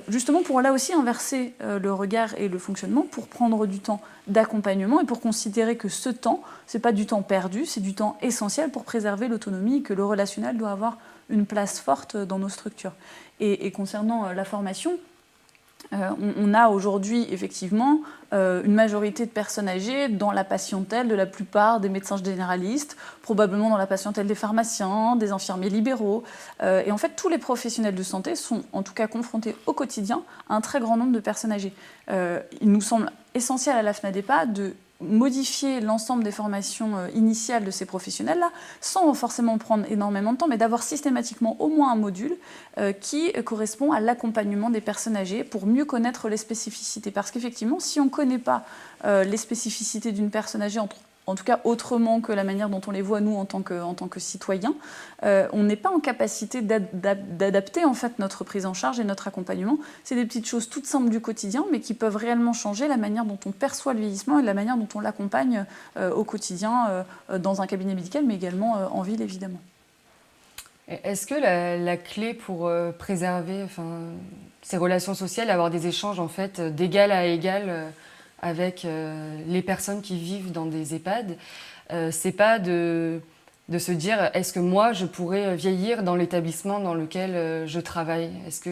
justement pour là aussi inverser le regard et le fonctionnement, pour prendre du temps d'accompagnement et pour considérer que ce temps, ce n'est pas du temps perdu, c'est du temps essentiel pour préserver l'autonomie, que le relationnel doit avoir une place forte dans nos structures. Et concernant la formation, on a aujourd'hui effectivement une majorité de personnes âgées dans la patientèle de la plupart des médecins généralistes, probablement dans la patientèle des pharmaciens, des infirmiers libéraux. Et en fait, tous les professionnels de santé sont en tout cas confrontés au quotidien à un très grand nombre de personnes âgées. Il nous semble essentiel à la FNADEPA de modifier l'ensemble des formations initiales de ces professionnels-là, sans forcément prendre énormément de temps, mais d'avoir systématiquement au moins un module qui correspond à l'accompagnement des personnes âgées pour mieux connaître les spécificités. Parce qu'effectivement, si on ne connaît pas les spécificités d'une personne âgée, en tout cas autrement que la manière dont on les voit nous en tant que citoyens, on n'est pas en capacité d'adapter en fait notre prise en charge et notre accompagnement. C'est des petites choses toutes simples du quotidien, mais qui peuvent réellement changer la manière dont on perçoit le vieillissement et la manière dont on l'accompagne au quotidien dans un cabinet médical, mais également en ville évidemment. Est-ce que la clé pour préserver ces relations sociales, avoir des échanges en fait d'égal à égal avec les personnes qui vivent dans des EHPAD, c'est pas de se dire est-ce que moi je pourrais vieillir dans l'établissement dans lequel je travaille, est-ce que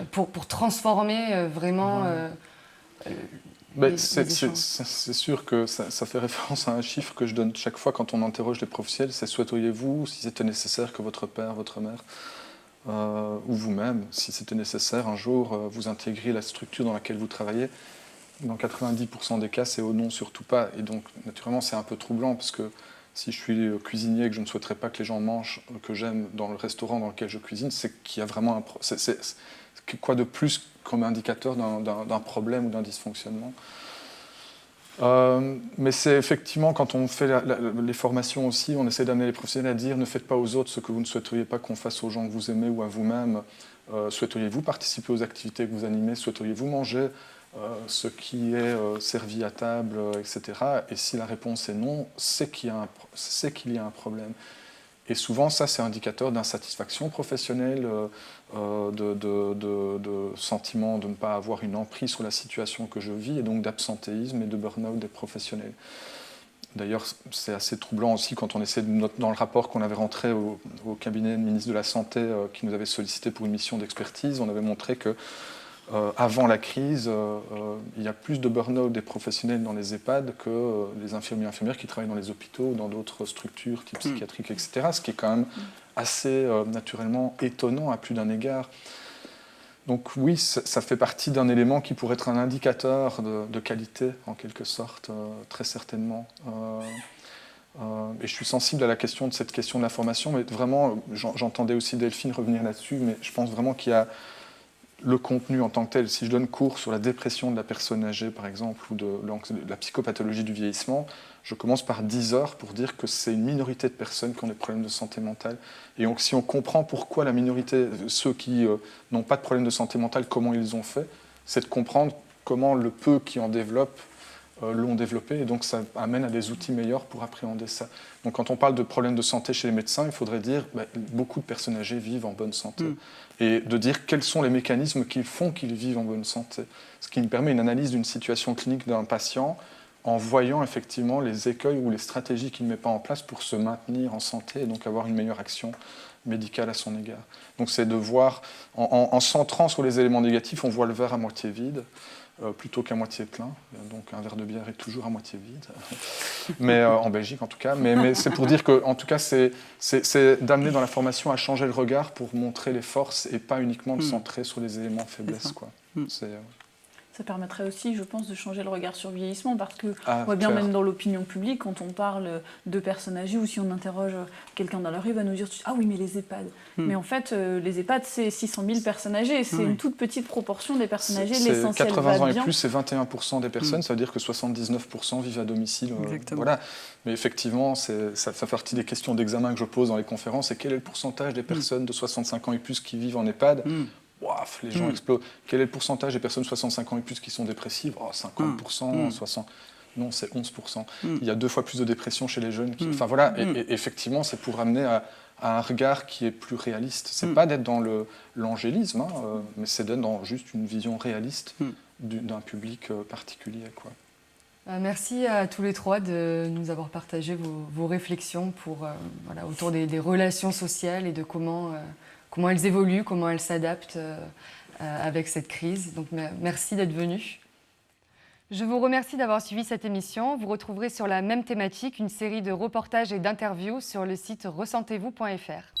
pour transformer vraiment c'est sûr que ça fait référence à un chiffre que je donne chaque fois quand on interroge les professionnels, c'est souhaiteriez-vous, si c'était nécessaire, que votre père, votre mère ou vous-même, si c'était nécessaire un jour, vous intégriez la structure dans laquelle vous travaillez. Dans 90% des cas, c'est au non, surtout pas. Et donc, naturellement, c'est un peu troublant, parce que si je suis cuisinier et que je ne souhaiterais pas que les gens mangent que j'aime dans le restaurant dans lequel je cuisine, c'est qu'il y a vraiment un problème. C'est quoi de plus comme indicateur d'un problème ou d'un dysfonctionnement? Mais c'est effectivement, quand on fait les formations aussi, on essaie d'amener les professionnels à dire ne faites pas aux autres ce que vous ne souhaiteriez pas qu'on fasse aux gens que vous aimez ou à vous-même. Souhaiteriez-vous participer aux activités que vous animez? Souhaiteriez-vous manger ce qui est servi à table, etc. Et si la réponse est non, c'est qu'il y a un problème. Et souvent, ça, c'est indicateur d'insatisfaction professionnelle, de sentiment de ne pas avoir une emprise sur la situation que je vis, et donc d'absentéisme et de burn-out des professionnels. D'ailleurs, c'est assez troublant aussi quand on essaie dans le rapport qu'on avait rentré au cabinet du ministre de la Santé qui nous avait sollicité pour une mission d'expertise, on avait montré que avant la crise, il y a plus de burn-out des professionnels dans les EHPAD que les infirmiers et infirmières qui travaillent dans les hôpitaux ou dans d'autres structures type psychiatriques, etc. Ce qui est quand même assez naturellement étonnant à plus d'un égard. Donc oui, ça fait partie d'un élément qui pourrait être un indicateur de qualité, en quelque sorte, très certainement. Et je suis sensible à la question de cette question de la formation, mais vraiment, j'entendais aussi Delphine revenir là-dessus, mais je pense vraiment qu'il y a le contenu en tant que tel. Si je donne cours sur la dépression de la personne âgée, par exemple, ou de la psychopathologie du vieillissement, je commence par 10 heures pour dire que c'est une minorité de personnes qui ont des problèmes de santé mentale. Et donc, si on comprend pourquoi la minorité, ceux qui n'ont pas de problème de santé mentale, comment ils ont fait, c'est de comprendre comment le peu qui en développent l'ont développé, et donc ça amène à des outils meilleurs pour appréhender ça. Donc quand on parle de problèmes de santé chez les médecins, il faudrait dire beaucoup de personnes âgées vivent en bonne santé, et de dire quels sont les mécanismes qui font qu'ils vivent en bonne santé, ce qui me permet une analyse d'une situation clinique d'un patient en voyant effectivement les écueils ou les stratégies qu'il ne met pas en place pour se maintenir en santé et donc avoir une meilleure action médicale à son égard. Donc c'est de voir, en centrant sur les éléments négatifs, on voit le verre à moitié vide, plutôt qu'à moitié plein. Donc un verre de bière est toujours à moitié vide, mais en Belgique en tout cas. Mais c'est pour dire que, en tout cas, c'est d'amener dans la formation à changer le regard pour montrer les forces et pas uniquement de centrer sur les éléments de faiblesse, quoi. Ça permettrait aussi, je pense, de changer le regard sur le vieillissement, parce que on voit bien même dans l'opinion publique, quand on parle de personnes âgées, ou si on interroge quelqu'un dans la rue, il va nous dire « Ah oui, mais les EHPAD ». Mais en fait, les EHPAD, c'est 600 000 personnes âgées. C'est une toute petite proportion des personnes âgées. L'essentiel 80 ans va bien. et plus, c'est 21% des personnes. Ça veut dire que 79% vivent à domicile. Voilà. Mais effectivement, ça fait partie des questions d'examen que je pose dans les conférences. Et quel est le pourcentage des personnes de 65 ans et plus qui vivent en EHPAD ? paf, les gens explosent. Quel est le pourcentage des personnes 65 ans et plus qui sont dépressives? 50%, 60%. Non, c'est 11%. Il y a 2 fois plus de dépression chez les jeunes. Enfin voilà, et effectivement, c'est pour amener à un regard qui est plus réaliste. C'est pas d'être dans l'angélisme, mais c'est d'être dans juste une vision réaliste d'un public particulier, quoi. Merci à tous les trois de nous avoir partagé vos réflexions autour des relations sociales et de comment elles évoluent, comment elles s'adaptent avec cette crise. Donc merci d'être venus. Je vous remercie d'avoir suivi cette émission. Vous retrouverez sur la même thématique une série de reportages et d'interviews sur le site ressentez-vous.fr.